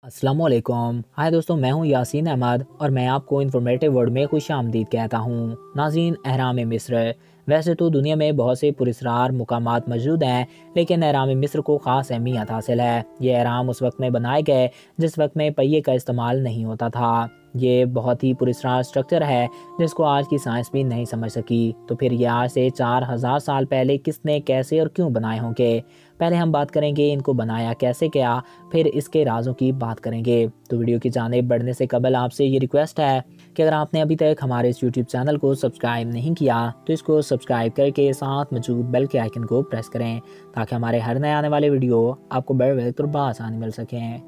السلام علیکم۔ ہائے دوستوں، میں ہوں یاسین احمد اور میں آپ کو انفارمیٹیو ورڈ میں خوش آمدید کہتا ہوں۔ ناظرین، اہرام مصر ویسے تو دنیا میں بہت سے پراسرار مقامات موجود ہیں، لیکن اہرام مصر کو خاص اہمیت حاصل ہے۔ یہ اہرام اس وقت میں بنائے گئے جس وقت میں پہیے کا استعمال نہیں ہوتا تھا۔ یہ بہت ہی پراسرار سٹرکچر ہے جس کو آج کی سائنس بھی نہیں سمجھ سکی۔ تو پھر یہ آج سے 4000 سال پہلے کس نے، کیسے اور کیوں بنائے ہوں گے؟ پہلے ہم بات کریں گے ان کو بنایا کیسے گیا، پھر اس کے رازوں کی بات کریں گے۔ تو ویڈیو کی جانب بڑھنے سے قبل آپ سے یہ ریکویسٹ ہے کہ اگر آپ نے ابھی تک ہمارے اس یوٹیوب چینل کو سبسکرائب نہیں کیا تو اس کو سبسکرائب کر کے ساتھ موجود بیل کے آئیکن کو پریس کریں تاکہ ہمارے ہر نئے آنے والے ویڈیو آپ کو بر وقت اور بآسانی مل سکیں۔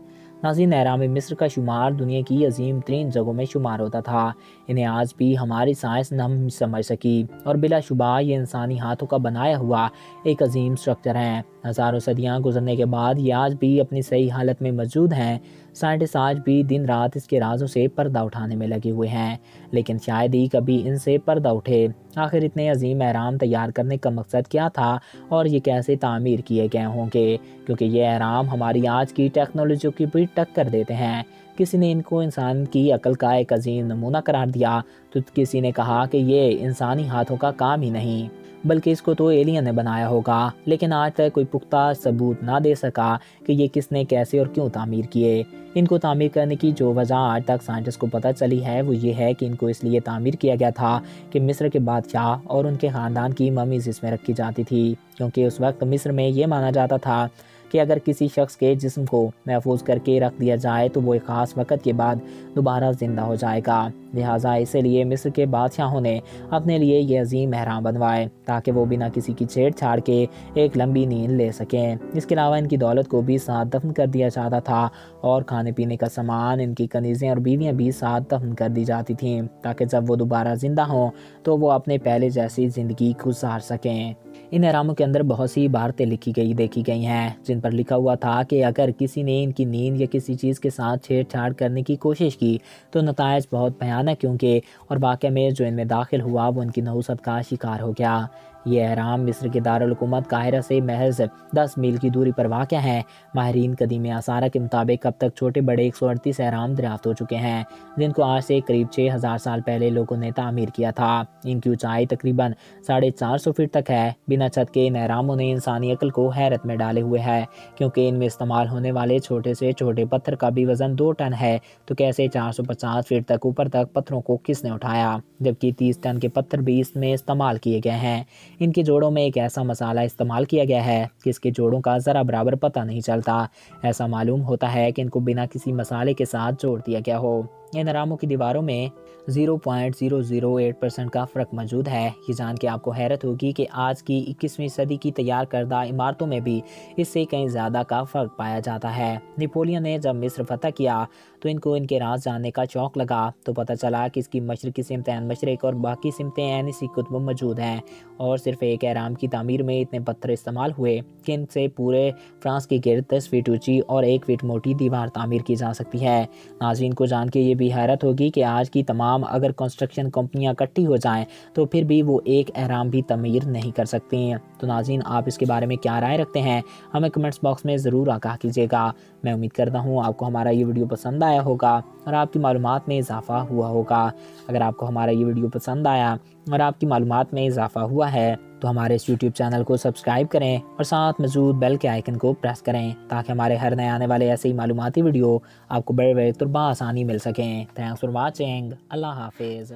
ناظرین، اہرام مصر کا شمار دنیا کی عظیم ترین جگہوں میں شمار ہوتا تھا۔ انہیں آج بھی ہماری سائنس نہ سمجھ سکی اور بلا شبہ یہ انسانی ہاتھوں کا بنایا ہوا ایک عظیم سٹرکچر ہے۔ ہزاروں صدیاں گزرنے کے بعد یہ آج بھی اپنی صحیح حالت میں موجود ہیں۔ سائنٹسٹ آج بھی دن رات اس کے رازوں سے پردہ اٹھانے میں لگے ہوئے ہیں، لیکن شاید ہی کبھی ان سے پردہ اٹھے۔ آخر اتنے عظیم اہرام تیار کرنے کا مقصد کیا تھا اور یہ کیسے تعمیر کیے گئے ہوں گے؟ کیونکہ یہ اہرام ہماری آج کی ٹیکنالوجی کی بھی ٹکر دیتے ہیں۔ کسی نے ان کو انسان کی عقل کا ایک عظیم نمونہ قرار دیا تو کسی نے کہا کہ یہ انسانی ہاتھوں کا کام ہی نہیں بلکہ اس کو تو ایلین نے بنایا ہوگا، لیکن آج تک کوئی پختہ ثبوت نہ دے سکا کہ یہ کس نے، کیسے اور کیوں تعمیر کیے۔ ان کو تعمیر کرنے کی جو وجہ آج تک سائنٹسٹ کو پتہ چلی ہے وہ یہ ہے کہ ان کو اس لیے تعمیر کیا گیا تھا کہ مصر کے بادشاہ اور ان کے خاندان کی ممیز اس میں رکھی جاتی تھی، کیونکہ اس وقت مصر میں یہ مانا جاتا تھا کہ اگر کسی شخص کے جسم کو محفوظ کر کے رکھ دیا جائے تو وہ ایک خاص وقت کے بعد دوبارہ زندہ ہو جائے گا۔ لہٰذا اسی لیے مصر کے بادشاہوں نے اپنے لیے یہ عظیم اہرام بنوائے تاکہ وہ بنا کسی کی چھیڑ چھاڑ کے ایک لمبی نیند لے سکیں۔ اس کے علاوہ ان کی دولت کو بھی ساتھ دفن کر دیا جاتا تھا اور کھانے پینے کا سامان، ان کی کنیزیں اور بیویاں بھی ساتھ دفن کر دی جاتی تھیں تاکہ جب وہ دوبارہ زندہ ہوں تو وہ اپنے پہلے جیسی زندگی گزار سکیں۔ ان اہراموں کے اندر بہت سی عبارتیں دیکھی گئی ہیں جن پر لکھا ہوا تھا کہ اگر کسی نے ان کی نیند یا کسی چیز کے ساتھ چھیڑ چھاڑ کرنے کی کوشش کی تو نتائج بہت بھیانک ہوں گے، اور واقعہ میں جو ان میں داخل ہوا وہ ان کی نحوست کا شکار ہو گیا۔ یہ اہرام مصر کے دارالحکومت قاہرہ سے محض 10 میل کی دوری پر واقع ہیں۔ ماہرین قدیم آثار کے مطابق اب تک چھوٹے بڑے 138 اہرام دریافت ہو چکے ہیں جن کو آج سے قریب 6000 سال پہلے لوگوں نے تعمیر کیا تھا۔ ان کی اونچائی تقریباً 450 فٹ تک ہے۔ بنا چھت کے ان اہراموں نے انسانی عقل کو حیرت میں ڈالے ہوئے ہے، کیونکہ ان میں استعمال ہونے والے چھوٹے سے چھوٹے پتھر کا بھی وزن 2 ٹن ہے، تو کیسے 450 فٹ تک اوپر تک پتھروں کو کس نے اٹھایا؟ جبکہ 30 ٹن کے پتھر بھی اس میں استعمال کیے گئے ہیں۔ ان کے جوڑوں میں ایک ایسا مسالہ استعمال کیا گیا ہے کہ اس کے جوڑوں کا ذرا برابر پتہ نہیں چلتا۔ ایسا معلوم ہوتا ہے کہ ان کو بنا کسی مسالے کے ساتھ جوڑ دیا گیا ہو۔ ان اہراموں کی دیواروں میں 0.008% کا فرق موجود ہے۔ یہ جان کے آپ کو حیرت ہوگی کہ آج کی 21ویں صدی کی تیار کردہ عمارتوں میں بھی اس سے کہیں زیادہ کا فرق پایا جاتا ہے۔ نیپولین نے جب مصر فتح کیا تو ان کو ان کے راز جاننے کا شوق لگا تو پتہ چلا کہ اس کی مشرقی سمت عین مشرق اور باقی سمتیں عین اسی قطب موجود ہیں، اور صرف ایک اہرام کی تعمیر میں اتنے پتھر استعمال ہوئے کہ ان سے پورے فرانس کی گرد 10 فٹ اونچی اور 1 فٹ موٹی دیوار تعمیر کی جا سکتی ہے۔ ناظرین کو جان کے یہ بھی حیرت ہوگی کہ آج کی تمام اگر کنسٹرکشن کمپنیاں اکٹھی ہو جائیں تو پھر بھی وہ ایک اہرام بھی تعمیر نہیں کر سکتی ہیں۔ تو ناظرین، آپ اس کے بارے میں کیا رائے رکھتے ہیں؟ ہمیں کمنٹس باکس میں ضرور آگاہ کیجیے گا۔ میں امید کرتا ہوں آپ کو ہمارا یہ ویڈیو پسند آیا ہوگا اور آپ کی معلومات میں اضافہ ہوا ہوگا۔ اگر آپ کو ہمارا یہ ویڈیو پسند آیا اور آپ کی معلومات میں اضافہ ہوا ہے تو ہمارے اس یوٹیوب چینل کو سبسکرائب کریں اور ساتھ موجود بیل کے آئیکن کو پریس کریں تاکہ ہمارے ہر نئے آنے والے ایسے ہی معلوماتی ویڈیو آپ کو بڑے وقت اور بآسانی مل سکیں۔ Thanks for watching. اللہ حافظ۔